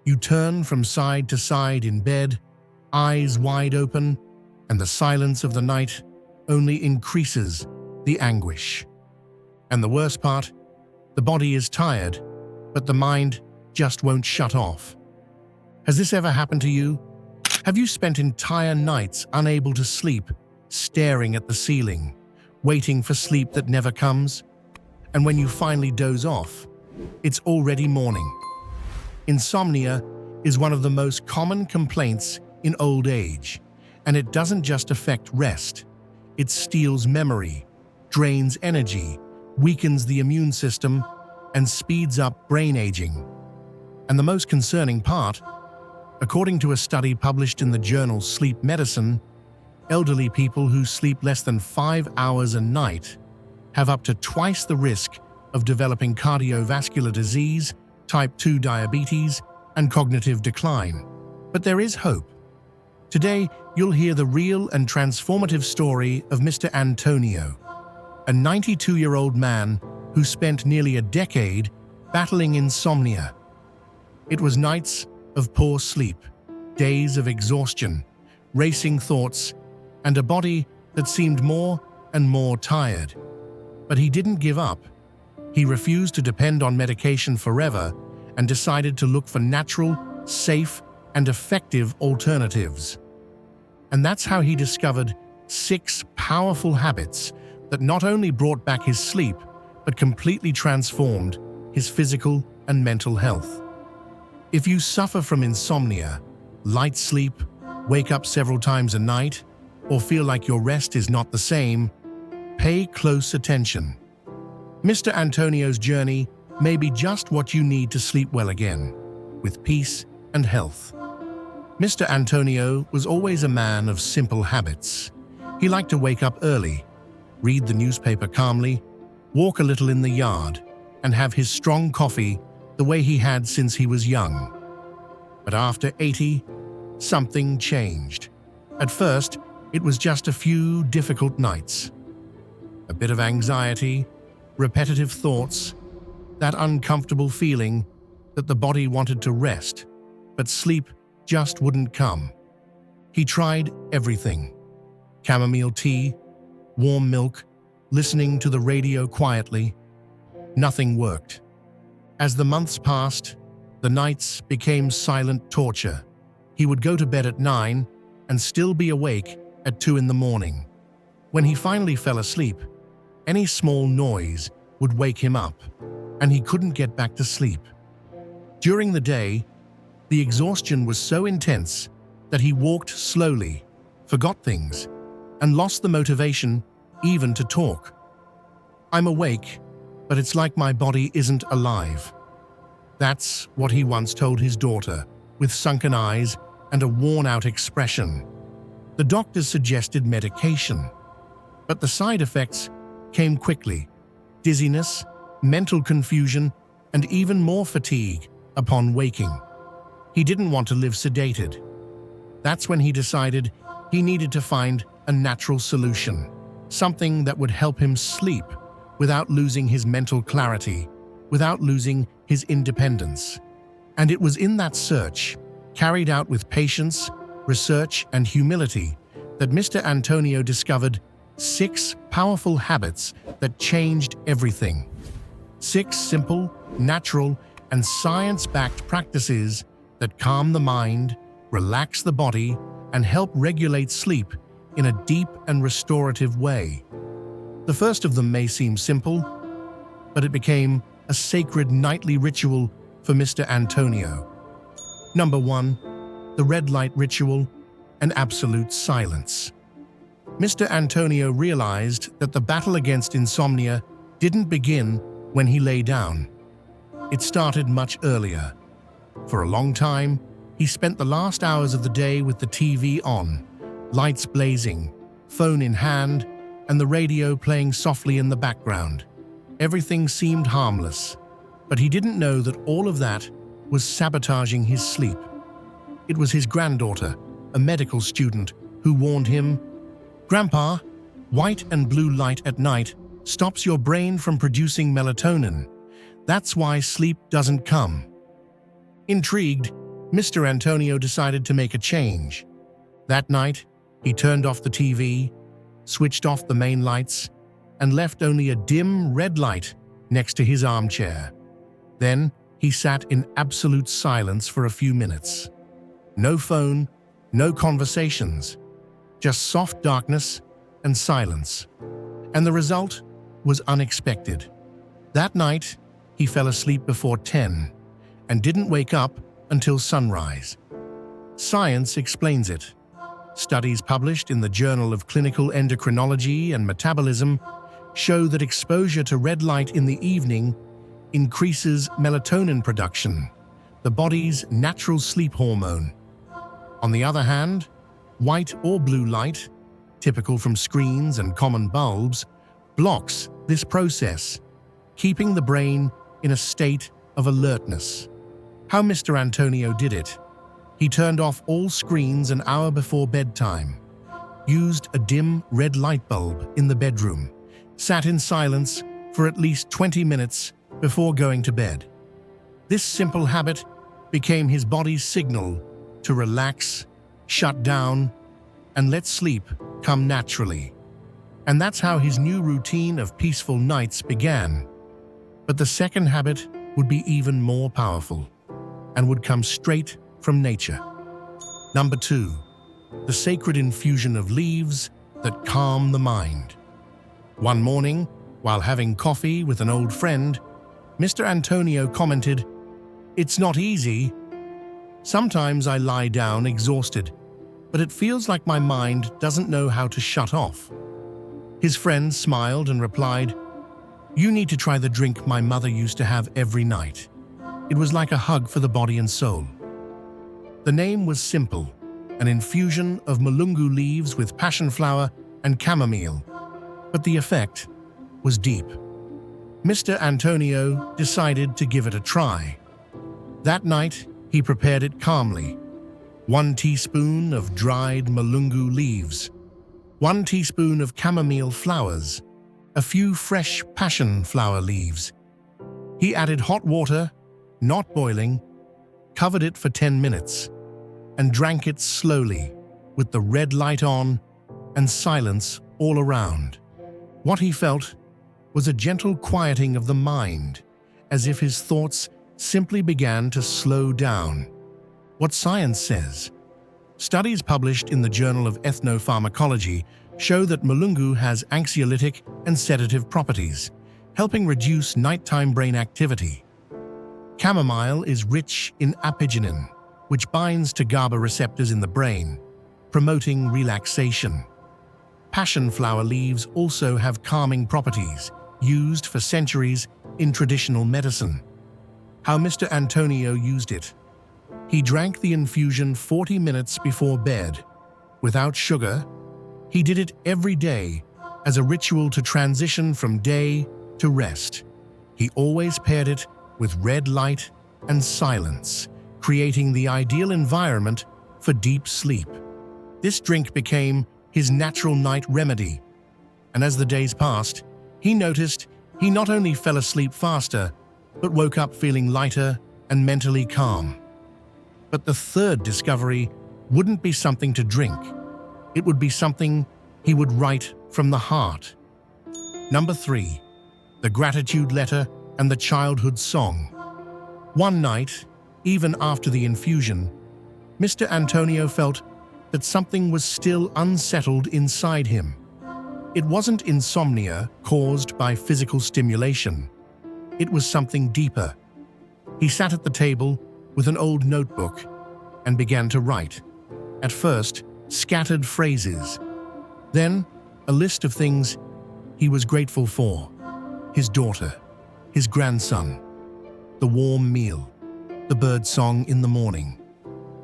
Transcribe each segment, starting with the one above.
You turn from side to side in bed, eyes wide open, and the silence of the night only increases the anguish. And the worst part, the body is tired, but the mind just won't shut off. Has this ever happened to you? Have you spent entire nights unable to sleep, staring at the ceiling, waiting for sleep that never comes? And when you finally doze off, it's already morning. Insomnia is one of the most common complaints in old age, and it doesn't just affect rest. It steals memory, drains energy, weakens the immune system, and speeds up brain aging. And the most concerning part, according to a study published in the journal Sleep Medicine, elderly people who sleep less than 5 hours a night have up to twice the risk of developing cardiovascular disease, type 2 diabetes, and cognitive decline. But there is hope. Today, you'll hear the real and transformative story of Mr. Antônio, a 92-year-old man who spent nearly a decade battling insomnia. It was nights of poor sleep, days of exhaustion, racing thoughts, and a body that seemed more and more tired. But he didn't give up. He refused to depend on medication forever and decided to look for natural, safe, and effective alternatives. And that's how he discovered 6 powerful habits that not only brought back his sleep, but completely transformed his physical and mental health. If you suffer from insomnia, light sleep, wake up several times a night, or feel like your rest is not the same, pay close attention. Mr. Antônio's journey may be just what you need to sleep well again, with peace and health. Mr. Antônio was always a man of simple habits. He liked to wake up early, read the newspaper calmly, walk a little in the yard, and have his strong coffee the way he had since he was young. But after 80, something changed. At first, it was just a few difficult nights. A bit of anxiety, repetitive thoughts, that uncomfortable feeling that the body wanted to rest, but sleep just wouldn't come. He tried everything: chamomile tea, warm milk, listening to the radio quietly. Nothing worked. As the months passed, the nights became silent torture. He would go to bed at 9 and still be awake at 2 in the morning. When he finally fell asleep, any small noise would wake him up, and he couldn't get back to sleep. During the day, the exhaustion was so intense that he walked slowly, forgot things, and lost the motivation even to talk. "I'm awake, but it's like my body isn't alive." That's what he once told his daughter, with sunken eyes and a worn-out expression. The doctors suggested medication, but the side effects came quickly: dizziness, mental confusion, and even more fatigue upon waking. He didn't want to live sedated. That's when he decided he needed to find a natural solution, something that would help him sleep without losing his mental clarity, without losing his independence. And it was in that search, carried out with patience, research, and humility, that Mr. Antônio discovered 6 powerful habits that changed everything. 6 simple, natural, and science-backed practices that calm the mind, relax the body, and help regulate sleep in a deep and restorative way. The first of them may seem simple, but it became a sacred nightly ritual for Mr. Antônio. Number 1, the red light ritual and absolute silence. Mr. Antônio realized that the battle against insomnia didn't begin when he lay down. It started much earlier. For a long time, he spent the last hours of the day with the TV on, lights blazing, phone in hand, and the radio playing softly in the background. Everything seemed harmless, but he didn't know that all of that was sabotaging his sleep. It was his granddaughter, a medical student, who warned him, "Grandpa, white and blue light at night stops your brain from producing melatonin. That's why sleep doesn't come." Intrigued, Mr. Antonio decided to make a change. That night, he turned off the TV, switched off the main lights, and left only a dim red light next to his armchair. Then, he sat in absolute silence for a few minutes. No phone, no conversations, just soft darkness and silence. And the result was unexpected. That night, he fell asleep before 10 and didn't wake up until sunrise. Science explains it. Studies published in the Journal of Clinical Endocrinology and Metabolism show that exposure to red light in the evening increases melatonin production, the body's natural sleep hormone. On the other hand, white or blue light, typical from screens and common bulbs, blocks this process, keeping the brain in a state of alertness. How Mr. Antonio did it? He turned off all screens an hour before bedtime, used a dim red light bulb in the bedroom, sat in silence for at least 20 minutes before going to bed. This simple habit became his body's signal to relax, shut down, and let sleep come naturally. And that's how his new routine of peaceful nights began. But the second habit would be even more powerful and would come straight from nature. Number 2, the sacred infusion of leaves that calm the mind. One morning, while having coffee with an old friend, Mr. Antonio commented, "It's not easy. Sometimes I lie down exhausted, but it feels like my mind doesn't know how to shut off." His friend smiled and replied, "You need to try the drink my mother used to have every night. It was like a hug for the body and soul." The name was simple, an infusion of mulungu leaves with passion flower and chamomile, but the effect was deep. Mr. Antonio decided to give it a try. That night, he prepared it calmly. 1 teaspoon of dried mulungu leaves, 1 teaspoon of chamomile flowers, a few fresh passion flower leaves. He added hot water, not boiling, covered it for 10 minutes, and drank it slowly, with the red light on and silence all around. What he felt was a gentle quieting of the mind, as if his thoughts simply began to slow down. What science says. Studies published in the Journal of Ethnopharmacology show that mulungu has anxiolytic and sedative properties, helping reduce nighttime brain activity. Chamomile is rich in apigenin, which binds to GABA receptors in the brain, promoting relaxation. Passion flower leaves also have calming properties, used for centuries in traditional medicine. How Mr. Antonio used it. He drank the infusion 40 minutes before bed, without sugar. He did it every day as a ritual to transition from day to rest. He always paired it with red light and silence, creating the ideal environment for deep sleep. This drink became his natural night remedy, and as the days passed, he noticed he not only fell asleep faster, but woke up feeling lighter and mentally calm. But the third discovery wouldn't be something to drink. It would be something he would write from the heart. Number 3, the gratitude letter and the childhood song. One night, even after the infusion, Mr. Antonio felt that something was still unsettled inside him. It wasn't insomnia caused by physical stimulation. It was something deeper. He sat at the table with an old notebook and began to write. At first, scattered phrases. Then, a list of things he was grateful for. His daughter, his grandson, the warm meal, the bird song in the morning.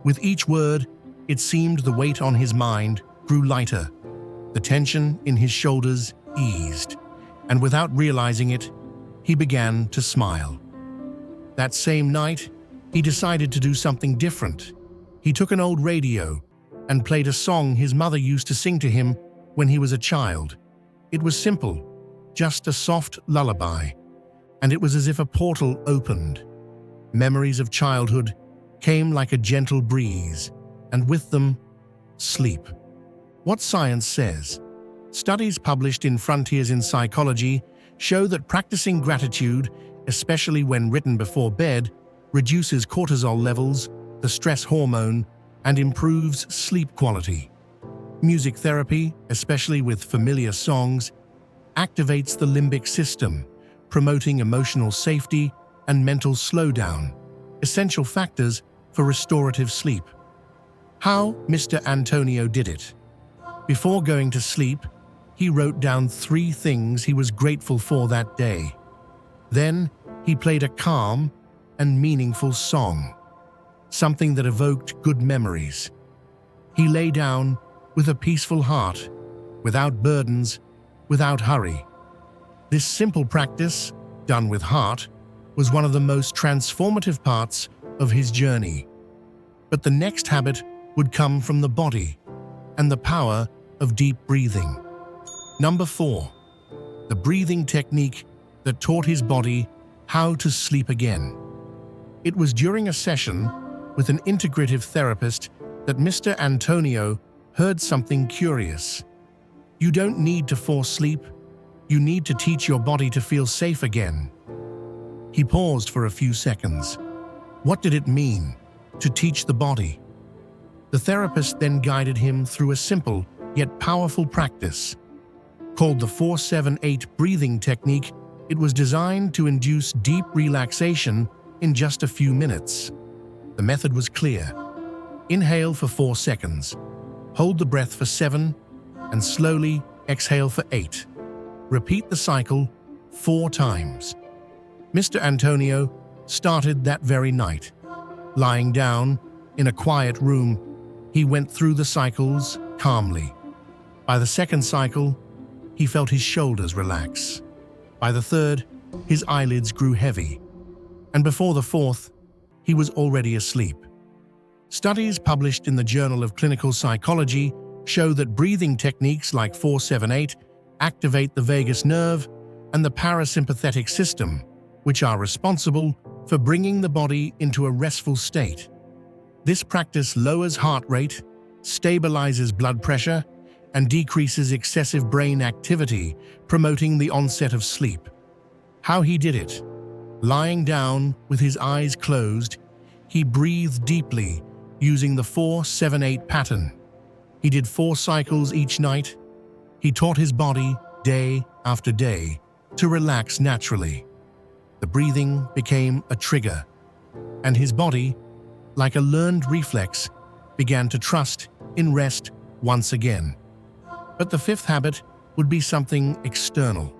With each word, it seemed the weight on his mind grew lighter. The tension in his shoulders eased, and without realizing it, he began to smile. That same night, he decided to do something different. He took an old radio and played a song his mother used to sing to him when he was a child. It was simple, just a soft lullaby, and it was as if a portal opened. Memories of childhood came like a gentle breeze, and with them, sleep. What science says? Studies published in Frontiers in Psychology show that practicing gratitude, especially when written before bed, reduces cortisol levels, the stress hormone, and improves sleep quality. Music therapy, especially with familiar songs, activates the limbic system, promoting emotional safety and mental slowdown, essential factors for restorative sleep. How Mr. Antônio did it. Before going to sleep, he wrote down 3 things he was grateful for that day. Then, he played a calm and meaningful song, something that evoked good memories. He lay down with a peaceful heart, without burdens, without hurry. This simple practice, done with heart, was one of the most transformative parts of his journey. But the next habit would come from the body and the power of deep breathing. Number 4. The breathing technique that taught his body how to sleep again. It was during a session with an integrative therapist that Mr. Antônio heard something curious. You don't need to force sleep, you need to teach your body to feel safe again. He paused for a few seconds. What did it mean to teach the body? The therapist then guided him through a simple yet powerful practice. Called the 4-7-8 breathing technique, it was designed to induce deep relaxation in just a few minutes. The method was clear. Inhale for 4 seconds, hold the breath for 7, and slowly exhale for 8. Repeat the cycle 4 times. Mr. Antônio started that very night. Lying down in a quiet room, he went through the cycles calmly. By the second cycle, he felt his shoulders relax. By the third, his eyelids grew heavy. And before the fourth, he was already asleep. Studies published in the Journal of Clinical Psychology show that breathing techniques like 4-7-8 activate the vagus nerve and the parasympathetic system, which are responsible for bringing the body into a restful state. This practice lowers heart rate, stabilizes blood pressure, and decreases excessive brain activity, promoting the onset of sleep. How he did it? Lying down with his eyes closed, he breathed deeply using the 4-7-8 pattern. He did 4 cycles each night. He taught his body, day after day, to relax naturally. The breathing became a trigger, and his body, like a learned reflex, began to trust in rest once again. But the 5th habit would be something external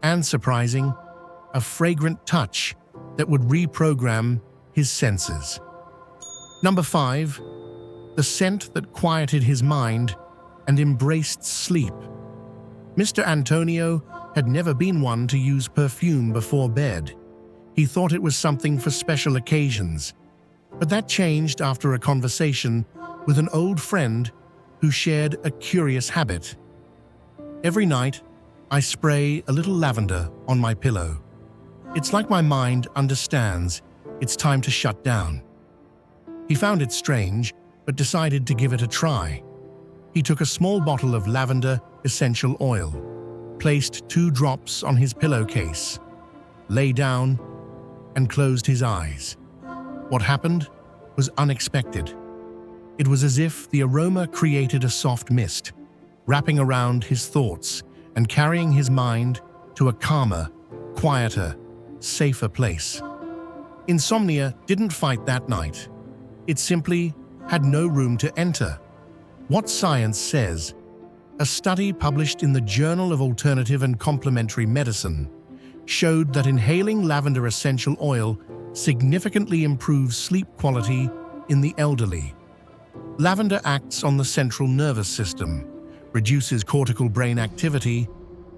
and surprising, a fragrant touch that would reprogram his senses. Number 5, the scent that quieted his mind and embraced sleep. Mr. Antônio had never been one to use perfume before bed. He thought it was something for special occasions. But that changed after a conversation with an old friend who shared a curious habit. Every night, I spray a little lavender on my pillow. It's like my mind understands it's time to shut down. He found it strange, but decided to give it a try. He took a small bottle of lavender essential oil, placed 2 drops on his pillowcase, lay down, and closed his eyes. What happened was unexpected. It was as if the aroma created a soft mist, wrapping around his thoughts and carrying his mind to a calmer, quieter, safer place. Insomnia didn't fight that night. It simply had no room to enter. What science says? A study published in the Journal of Alternative and Complementary Medicine showed that inhaling lavender essential oil significantly improves sleep quality in the elderly. Lavender acts on the central nervous system, reduces cortical brain activity,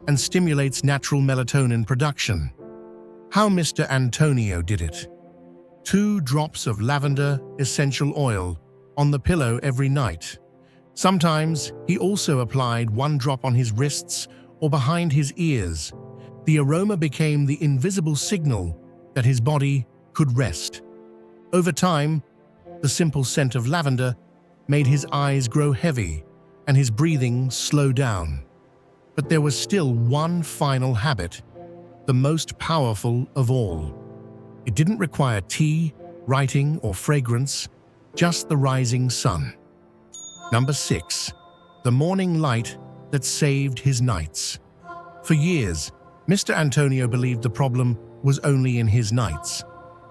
and stimulates natural melatonin production. How Mr. Antônio did it? 2 drops of lavender essential oil on the pillow every night. Sometimes he also applied 1 drop on his wrists or behind his ears. The aroma became the invisible signal that his body could rest. Over time, The simple scent of lavender made his eyes grow heavy and his breathing slow down. But there was still one final habit, the most powerful of all. It didn't require tea, writing, or fragrance, just the rising sun. Number 6. The morning light that saved his nights. For years, Mr. Antonio believed the problem was only in his nights,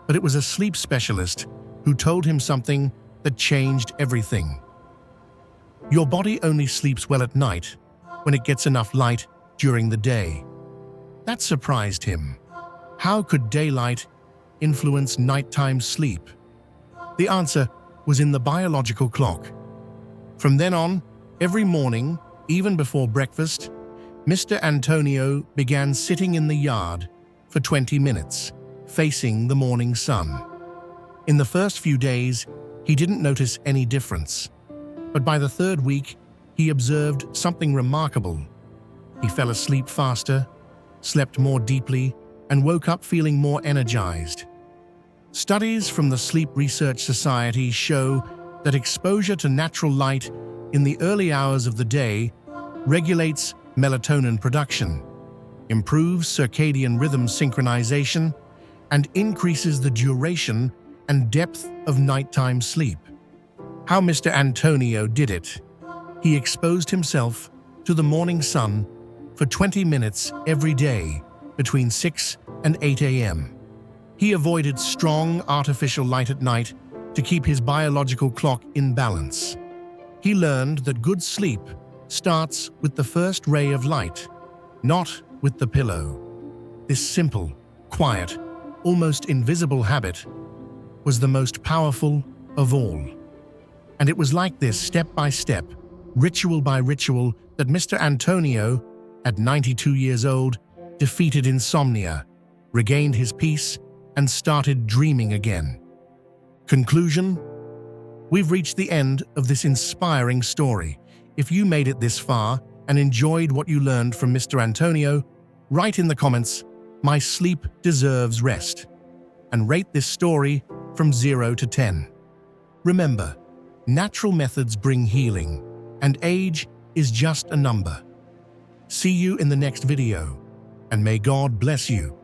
but it was a sleep specialist who told him something that changed everything. Your body only sleeps well at night when it gets enough light during the day. That surprised him. How could daylight influence nighttime sleep? The answer was in the biological clock. From then on, every morning, even before breakfast, Mr. Antonio began sitting in the yard for 20 minutes, facing the morning sun. In the first few days, he didn't notice any difference. But by the third week, he observed something remarkable. He fell asleep faster, slept more deeply, and woke up feeling more energized. Studies from the Sleep Research Society show that exposure to natural light in the early hours of the day regulates melatonin production, improves circadian rhythm synchronization, and increases the duration and depth of nighttime sleep. How Mr. Antonio did it. He exposed himself to the morning sun for 20 minutes every day between 6 and 8 a.m. He avoided strong artificial light at night to keep his biological clock in balance. He learned that good sleep starts with the first ray of light, not with the pillow. This simple, quiet, almost invisible habit was the most powerful of all. And it was like this, step by step, ritual by ritual, that Mr. Antonio, at 92 years old, defeated insomnia, regained his peace, and started dreaming again. Conclusion? We've reached the end of this inspiring story. If you made it this far and enjoyed what you learned from Mr. Antonio, write in the comments, "My sleep deserves rest," and rate this story from 0 to 10. Remember, natural methods bring healing, and age is just a number. See you in the next video, and may God bless you.